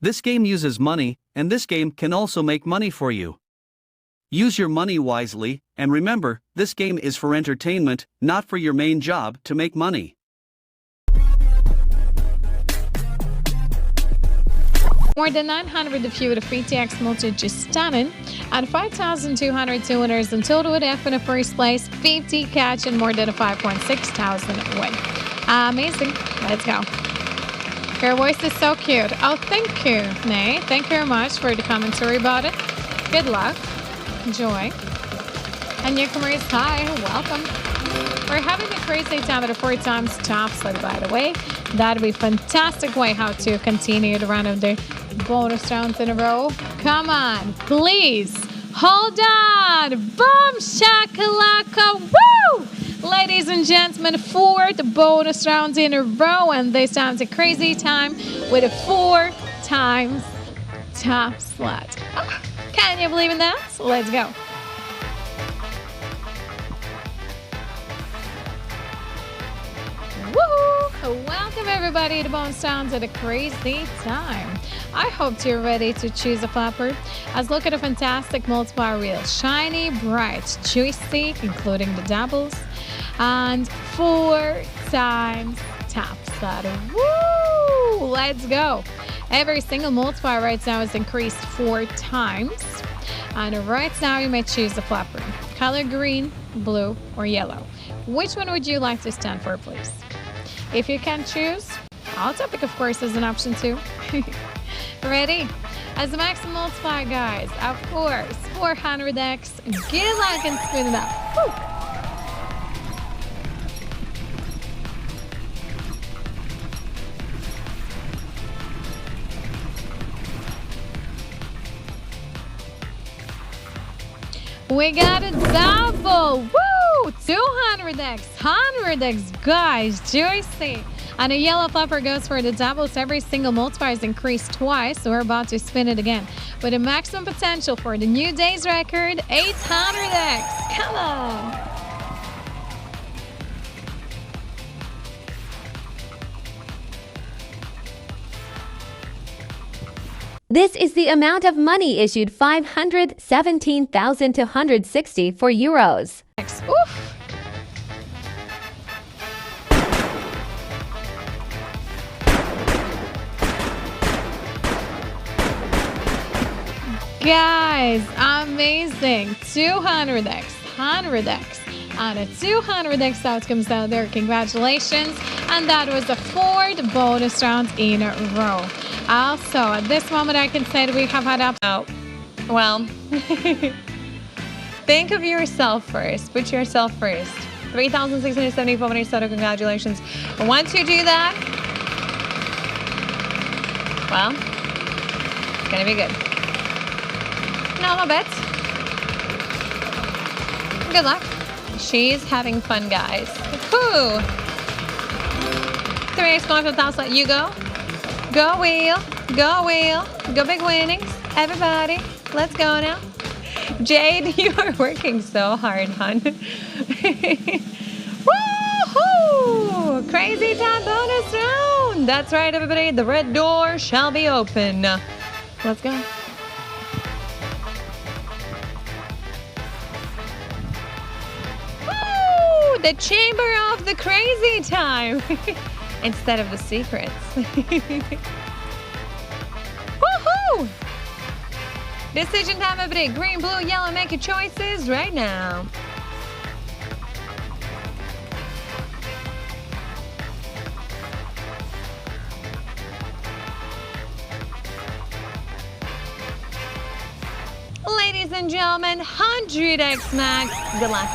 This game uses money, and this game can also make money for you. Use your money wisely, and remember, this game is for entertainment, not for your main job to make money. More than 900 of you with a free TX multi just stunning, and 5,202 winners in total with F in the first place, 50 catch and more than a 5.6 thousand win. Amazing. Let's go. Your voice is so cute. Oh, thank you, Nay. Thank you very much for the commentary about it. Good luck. Enjoy. And newcomers, hi. Welcome. We're having a crazy time at a 4 times TOPSLOT, by the way. That'd be a fantastic way how to continue the run of the bonus rounds in a row. Come on, please. Hold on. Boom, shakalaka, woo! Ladies and gentlemen, 4 bonus rounds in a row, and this time's a crazy time with a 4 times TOPSLOT. Oh, can you believe in that? Let's go. Woohoo! Welcome everybody to Bonus Rounds at a crazy time. I hope you're ready to choose a flapper. As look at a fantastic multiplier wheel. Shiny, bright, juicy, including the doubles. And 4 times TOPSLOT. Woo! Let's go. Every single multiplier right now is increased 4 times. And right now you may choose a flapper. Color green, blue, or yellow. Which one would you like to stand for, please? If you can choose, All Topic, of course, is an option too. Ready? As a maximum multiplier, guys, of course, 400x. Get luck and spin it up. Woo! We got a double. Woo! 200x, 100x, guys, juicy. And a yellow flapper goes for the doubles. Every single multiplier is increased twice, so we're about to spin it again. With a maximum potential for the new day's record, 800x. Come on. This is the amount of money issued, 517,264 euros. Oof. Guys, amazing. 200x, 100x, and a 200x outcomes out there. Congratulations. And that was the 4th bonus round in a row. Also, at this moment, I can say that we have had up. Oh, well, think of yourself first. Put yourself first. 3,674 winners total. Congratulations. And once you do that, well, it's going to be good. No, a bit. Good luck. She's having fun, guys. Woo! 3x going for the TOPSLOT. You go. Go wheel. Go wheel. Go big winnings. Everybody, let's go now. Jade, you are working so hard, hon. Woohoo! Crazy time bonus round. That's right, everybody. The red door shall be open. Let's go. The chamber of the crazy time instead of the secrets. Woohoo! Decision time, everybody. Green, blue, yellow. Make your choices right now. Ladies and gentlemen, 100x max. Good luck.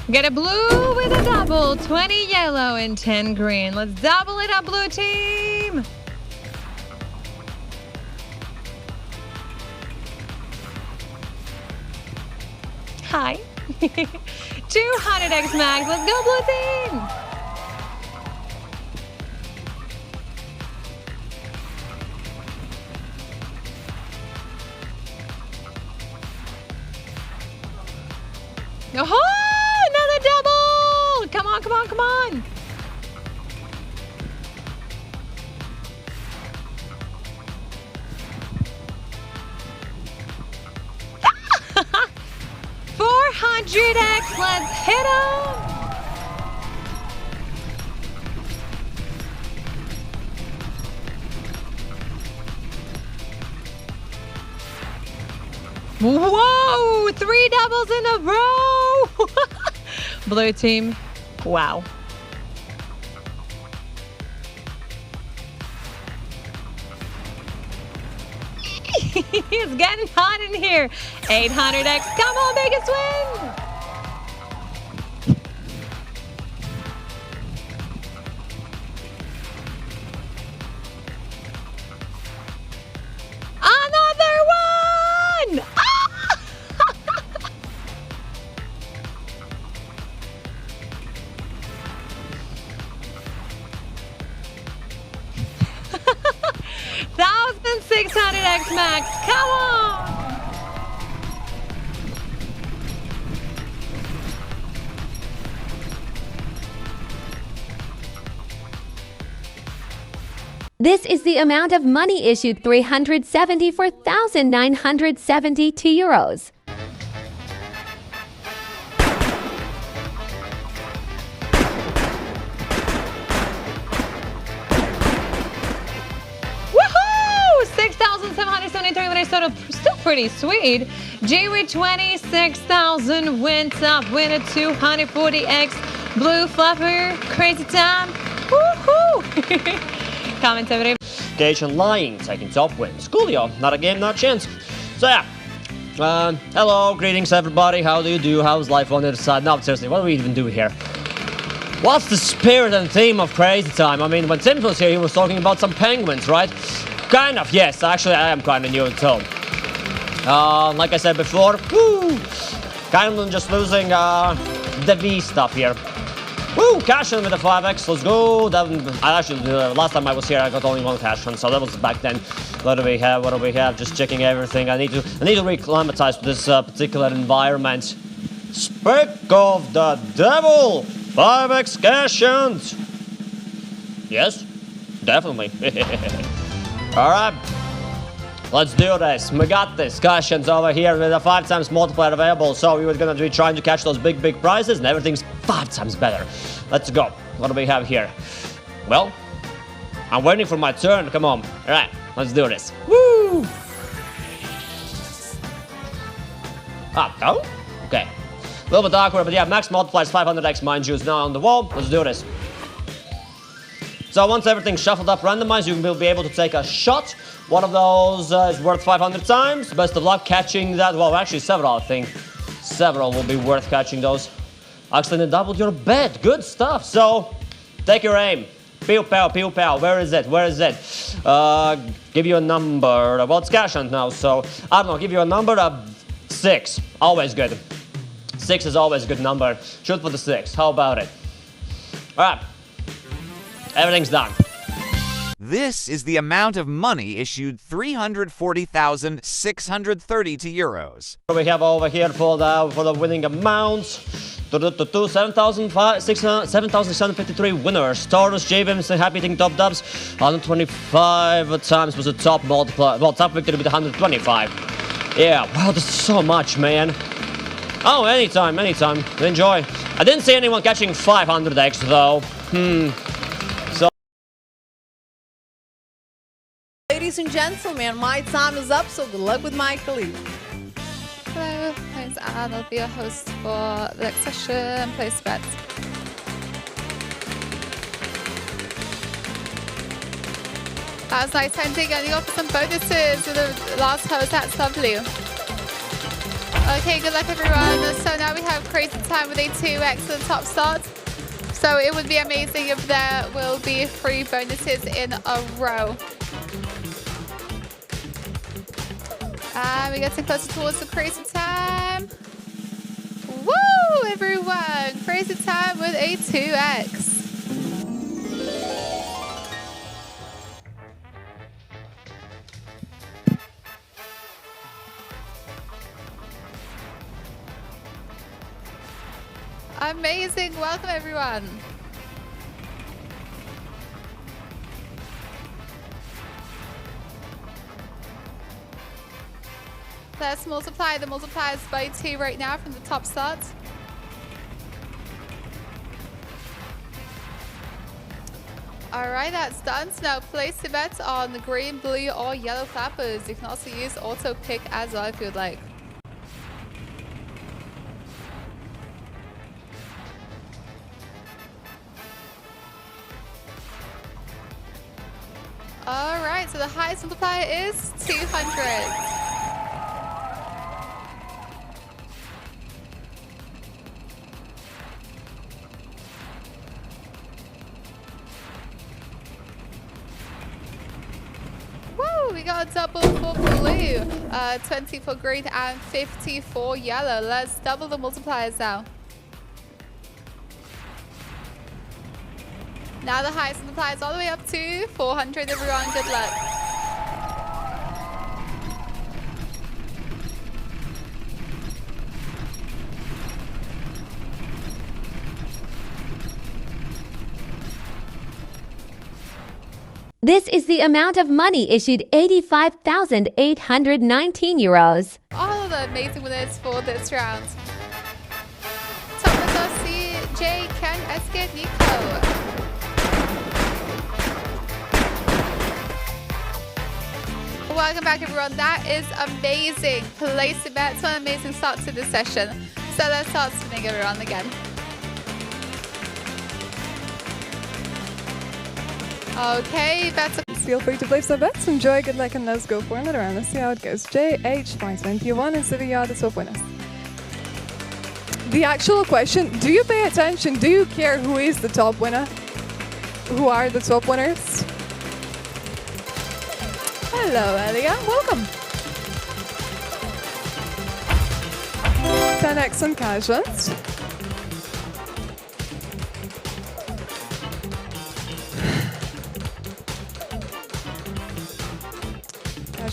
Get a blue with a double, 20 yellow and 10 green. Let's double it up, blue team. Hi. 200x max. Let's go, blue team. Oh, another double! Come on, come on, come on! $400X, let's hit 'em! Whoa! 3 doubles in a row! Blue team, wow. It's getting hot in here. 800X, come on, biggest win! Another one! Ah! $1,600X max, come on! This is the amount of money issued 374,972 euros. Woohoo! 6,773 winners, still pretty sweet. G with 26,000 wins up, winner 240X. Blue fluffer, crazy time. Woohoo! Comments everybody. Gage and Lying taking top wins. Coolio, not a game, not a chance. So yeah. Hello, greetings everybody. How do you do? How's life on the other side? No, seriously, what do we even do here? What's the spirit and theme of Crazy Time? I mean, when Tim was here, he was talking about some penguins, right? Kind of, yes. Actually, I am kind of new at home. Like I said before, woo! Kind of just losing the V stuff here. Woo! Cash in with the 5X, let's go. Last time I was here, I got only 1 cash in, so that was back then. What do we have? What do we have? Just checking everything. I need to reacclimatize to this particular environment. Speak of the devil! 5X cash in! Yes, definitely. All right. Let's do this. We got this. Cushions over here with a 5 times multiplier available. So we were gonna be trying to catch those big prizes, and everything's 5 times better. Let's go. What do we have here? Well, I'm waiting for my turn. Come on. All right, let's do this. Woo! Oh, okay. A little bit awkward, but yeah, max multiplies 500X, mind you, is now on the wall. Let's do this. So once everything's shuffled up, randomized, you will be able to take a shot. One of those is worth 500 times. Best of luck catching that. Well, actually several, I think. Several will be worth catching those. Accidentally doubled your bet. Good stuff. So, take your aim. Pew, pow, pew, pow. Where is it? Where is it? Give you a number. Well, it's cash hunt now, so I don't know. Give you a number of 6. Always good. 6 is always a good number. Shoot for the 6. How about it? All right. Everything's done. This is the amount of money issued 340,632 euros. We have over here for the winning amounts. 7,653 winners. Taurus, JVIMS, Happy Thing Top Dubs. 125 times was the top multiplier. Well, top victory with 125. Yeah, wow, this is so much, man. Oh, anytime. Enjoy. I didn't see anyone catching 500X though. Ladies and gentlemen, my time is up, so good luck with my colleague. Hello, my name's Anne. I'll be your host for the next session. Place bets. That was nice ending, and you got some bonuses for the last host. That's lovely. Okay, good luck everyone. So now we have Crazy Time with a 2x for the top slot. So it would be amazing if there will be 3 bonuses in a row. And we're getting closer towards the Crazy Time. Woo, everyone! Crazy Time with a 2x. Amazing. Welcome, everyone. Let's multiply the multipliers by 2 right now from the top slot. Alright, that's done. So now place the bet on the green, blue, or yellow flappers. You can also use auto pick as well if you would like. Alright, so the highest multiplier is 200. We got a double for blue, 20 for green, and 50 for yellow. Let's double the multipliers now. Now the highest multipliers all the way up to 400, everyone. Good luck. This is the amount of money issued 85,819 euros. All of the amazing winners for this round. Thomas Ossie, Jay, Ken, Esker, Nico. Welcome back, everyone. That is amazing. Place the bets. What an amazing start to this session. So let's start spinning everyone again. Okay, bets. Feel free to place some bets. Enjoy, good luck, and let's go for another round. Let's see how it goes. JH finds 21 and Sevilla, the top winners. The actual question, do you pay attention? Do you care who is the top winner? Who are the top winners? Hello, Elia. Welcome. 10x on casuals.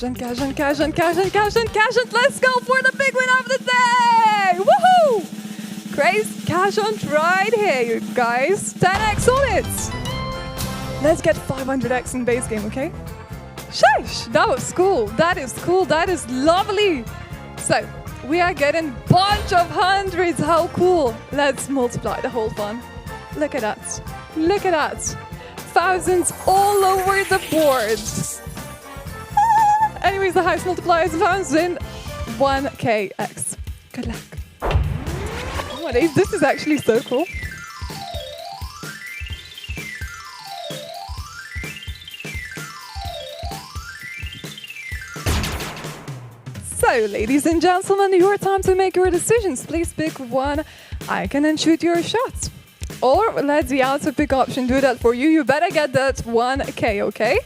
Cash. Let's go for the big win of the day. Woohoo! Crazy cash on right here, you guys. 10x on it. Let's get 500x in base game, okay? Sheesh, that was cool. That is cool. That is lovely. So, we are getting bunch of hundreds. How cool. Let's multiply the whole fun. Look at that. Look at that. Thousands all over the board. Anyways, the highest multiplier is found in 1kx. Good luck. Oh, this is actually so cool. So, ladies and gentlemen, your time to make your decisions. Please pick one icon and shoot your shot. Or let the auto pick option do that for you. You better get that 1k, okay?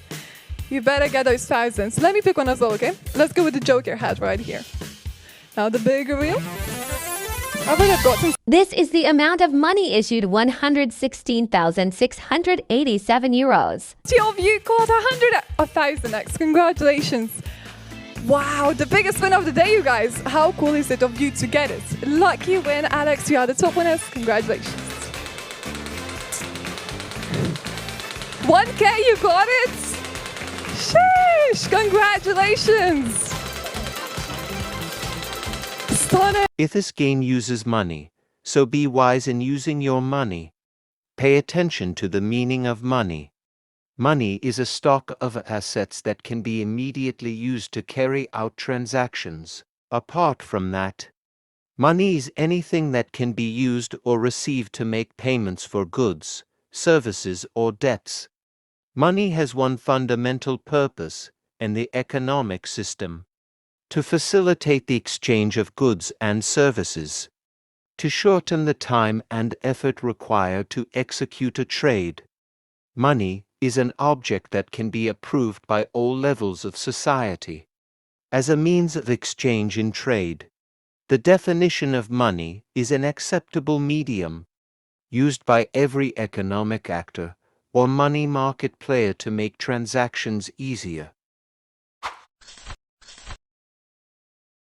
You better get those thousands. Let me pick one as well, okay? Let's go with the Joker hat right here. Now the big reveal. This is the amount of money issued 116,687 euros. Of you caught 1,000x. Congratulations. Wow, the biggest win of the day, you guys. How cool is it of you to get it? Lucky win, Alex. You are the top winners. Congratulations. 1k, you got it. Sheesh! Congratulations! Stunning! If this game uses money, so be wise in using your money. Pay attention to the meaning of money. Money is a stock of assets that can be immediately used to carry out transactions. Apart from that, money is anything that can be used or received to make payments for goods, services, or debts. Money has one fundamental purpose in the economic system: to facilitate the exchange of goods and services, to shorten the time and effort required to execute a trade. Money is an object that can be approved by all levels of society as a means of exchange in trade. The definition of money is an acceptable medium used by every economic actor or money market player to make transactions easier.